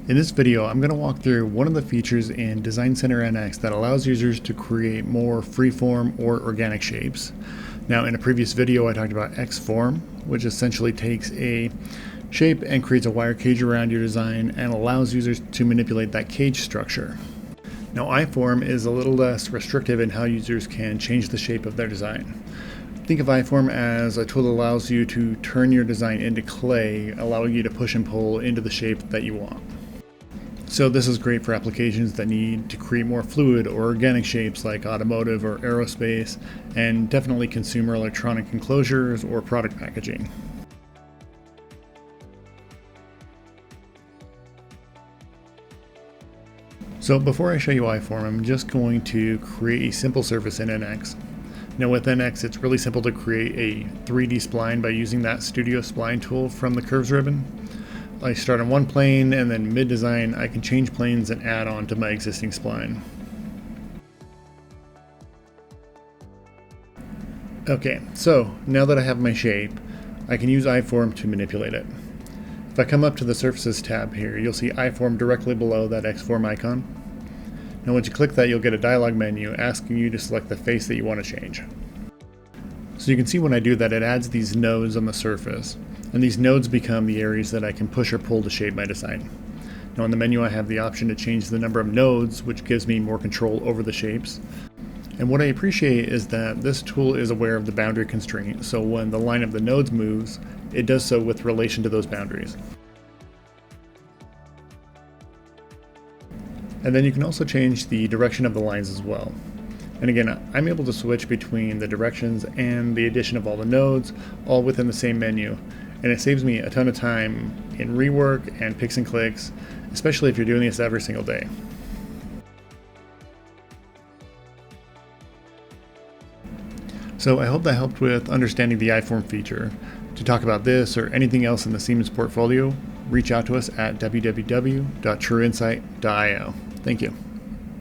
In this video, I'm going to walk through one of the features in Designcenter NX that allows users to create more freeform or organic shapes. Now, in a previous video, I talked about X-form, which essentially takes a shape and creates a wire cage around your design and allows users to manipulate that cage structure. Now, I-form is a little less restrictive in how users can change the shape of their design. Think of I-form as a tool that allows you to turn your design into clay, allowing you to push and pull into the shape that you want. So this is great for applications that need to create more fluid or organic shapes like automotive or aerospace, and definitely consumer electronic enclosures or product packaging. So before I show you I-form, I'm just going to create a simple surface in NX. Now with NX, it's really simple to create a 3D spline by using that Studio Spline tool from the Curves ribbon. I start on one plane, and then mid-design I can change planes and add on to my existing spline. Okay, so now that I have my shape, I can use I-form to manipulate it. If I come up to the Surfaces tab here, you'll see I-form directly below that X-form icon. Now once you click that, you'll get a dialog menu asking you to select the face that you want to change. So you can see when I do that, it adds these nodes on the surface, and these nodes become the areas that I can push or pull to shape my design. Now in the menu, I have the option to change the number of nodes, which gives me more control over the shapes. And what I appreciate is that this tool is aware of the boundary constraint, so when the line of the nodes moves, it does so with relation to those boundaries. And then you can also change the direction of the lines as well. And again, I'm able to switch between the directions and the addition of all the nodes, all within the same menu. And it saves me a ton of time in rework and picks and clicks, especially if you're doing this every single day. So I hope that helped with understanding the I-form feature. To talk about this or anything else in the Siemens portfolio, reach out to us at www.trueinsight.io. Thank you.